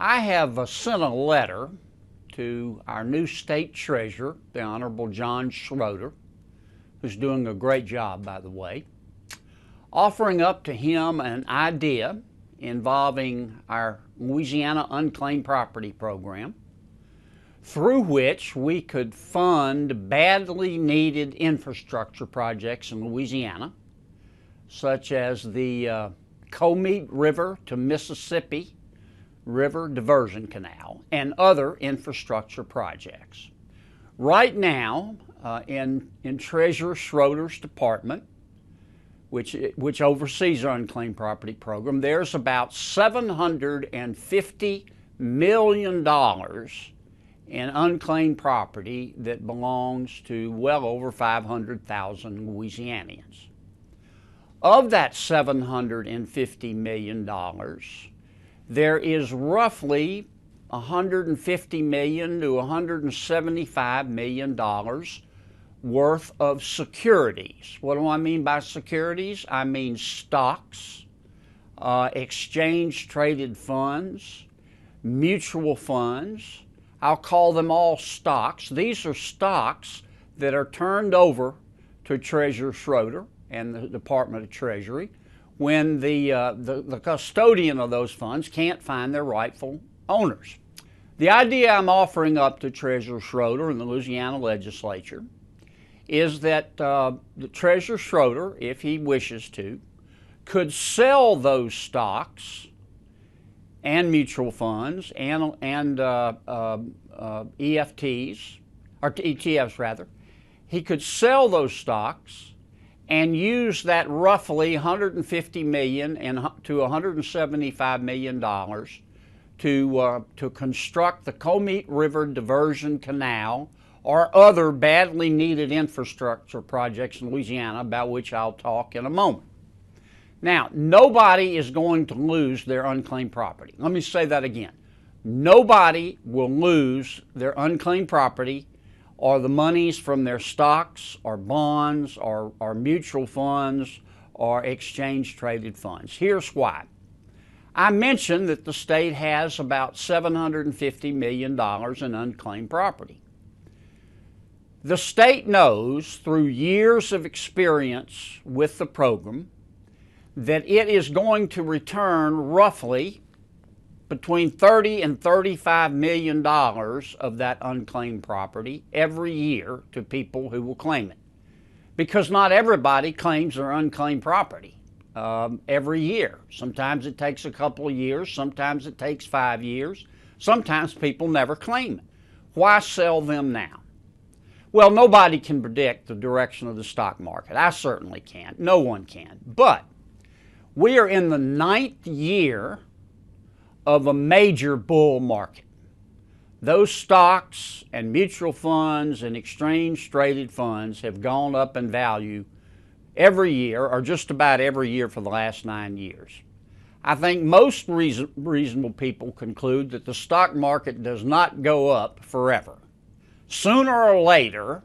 I have sent a letter to our new state treasurer, the Honorable John Schroeder, who's doing a great job, by the way, offering up to him an idea involving our Louisiana Unclaimed Property Program, through which we could fund badly needed infrastructure projects in Louisiana, such as the Unclaimed River to Mississippi River Diversion Canal and other infrastructure projects. Right now, in Treasurer Schroeder's department, which oversees our Unclaimed Property Program, there's about $750 million in unclaimed property that belongs to well over 500,000 Louisianians. Of that $750 million, there is roughly $150 million to $175 million worth of securities. What do I mean by securities? I mean stocks, exchange-traded funds, mutual funds. I'll call them all stocks. These are stocks that are turned over to Treasurer Schroeder and the Department of Treasury when the custodian of those funds can't find their rightful owners. The idea I'm offering up to Treasurer Schroeder and the Louisiana legislature is that the Treasurer Schroeder, if he wishes to, could sell those stocks and mutual funds and EFTs, or ETFs rather. He could sell those stocks and use that roughly $150 million to $175 million to construct the Unclaimed River Diversion Canal or other badly needed infrastructure projects in Louisiana, about which I'll talk in a moment. Now, nobody is going to lose their unclaimed property. Let me say that again. Nobody will lose their unclaimed property or the monies from their stocks or bonds or mutual funds or exchange-traded funds. Here's why. I mentioned that the state has about $750 million in unclaimed property. The state knows through years of experience with the program that it is going to return roughly between $30 and $35 million of that unclaimed property every year to people who will claim it. Because not everybody claims their unclaimed property every year. Sometimes it takes a couple of years, sometimes it takes 5 years, sometimes people never claim it. Why sell them now? Well, nobody can predict the direction of the stock market. I certainly can't. No one can. But we are in the 9th year of a major bull market. Those stocks and mutual funds and exchange-traded funds have gone up in value every year, or just about every year for the last 9 years. I think most reasonable people conclude that the stock market does not go up forever. Sooner or later,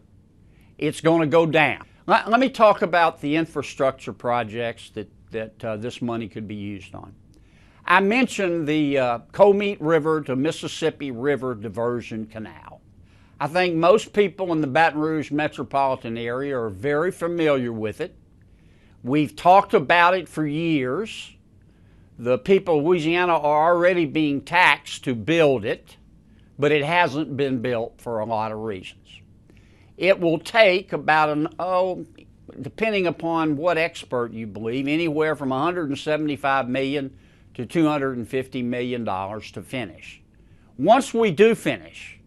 it's going to go down. Let me talk about the infrastructure projects that this money could be used on. I mentioned the Unclaimed River to Mississippi River Diversion Canal. I think most people in the Baton Rouge metropolitan area are very familiar with it. We've talked about it for years. The people of Louisiana are already being taxed to build it, but it hasn't been built for a lot of reasons. It will take about depending upon what expert you believe, anywhere from $175 million to $250 million to finish. Once we do finish,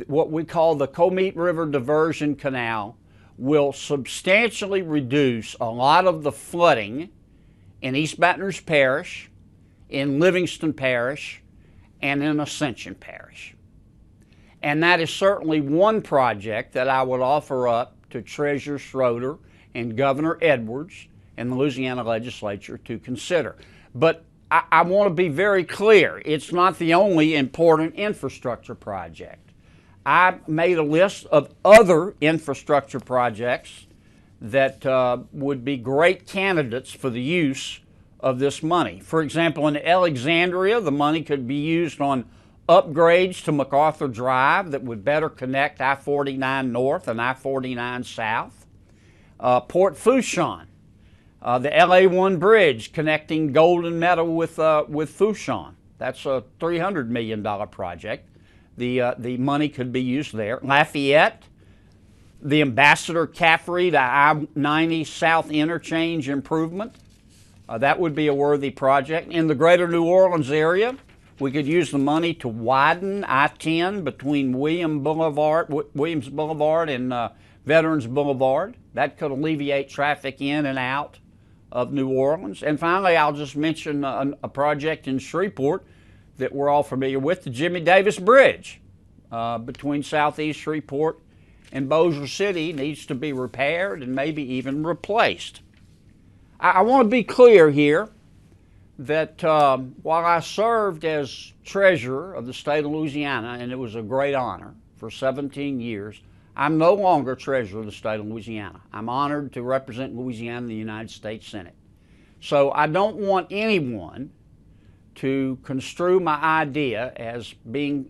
what we call the Unclaimed River Diversion Canal will substantially reduce a lot of the flooding in East Baton Rouge Parish, in Livingston Parish, and in Ascension Parish. And that is certainly one project that I would offer up to Treasurer Schroeder and Governor Edwards and the Louisiana legislature to consider. But I want to be very clear, it's not the only important infrastructure project. I made a list of other infrastructure projects that would be great candidates for the use of this money. For example, in Alexandria, the money could be used on upgrades to MacArthur Drive that would better connect I-49 North and I-49 South. Port Fourchon, the LA1 bridge connecting Golden Meadow with Fourchon. That's a $300 million project. The money could be used there. Lafayette, the Ambassador Caffrey to I-90 South Interchange improvement. That would be a worthy project. In the greater New Orleans area, we could use the money to widen I-10 between Williams Boulevard and Veterans Boulevard. That could alleviate traffic in and out of New Orleans. And finally, I'll just mention a project in Shreveport that we're all familiar with, the Jimmy Davis Bridge between Southeast Shreveport and Bossier City needs to be repaired and maybe even replaced. I want to be clear here that while I served as treasurer of the state of Louisiana, and it was a great honor for 17 years, I'm no longer treasurer of the state of Louisiana. I'm honored to represent Louisiana in the United States Senate. So I don't want anyone to construe my idea as being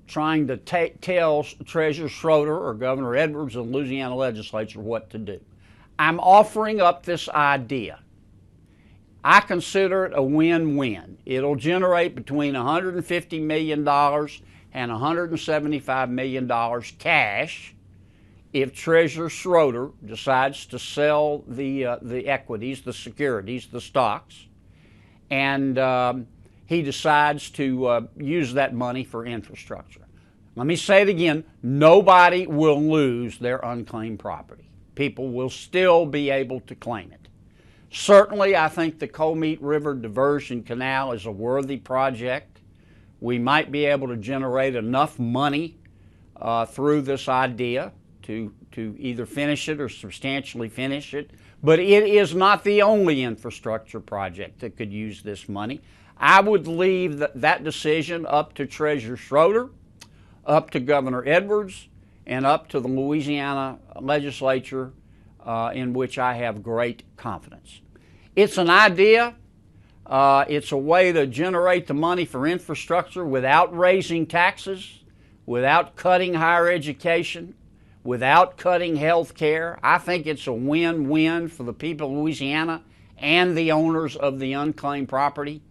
trying to tell Treasurer Schroeder or Governor Edwards of the Louisiana legislature what to do. I'm offering up this idea. I consider it a win-win. It'll generate between $150 million and $175 million cash if Treasurer Schroeder decides to sell the equities, the securities, the stocks, and he decides to use that money for infrastructure. Let me say it again, nobody will lose their unclaimed property. People will still be able to claim it. Certainly, I think the Unclaimed River Diversion Canal is a worthy project. We might be able to generate enough money through this idea to either finish it or substantially finish it. But it is not the only infrastructure project that could use this money. I would leave that decision up to Treasurer Schroeder, up to Governor Edwards, and up to the Louisiana legislature in which I have great confidence. It's an idea. It's a way to generate the money for infrastructure without raising taxes, without cutting higher education, without cutting health care. I think it's a win-win for the people of Louisiana and the owners of the unclaimed property.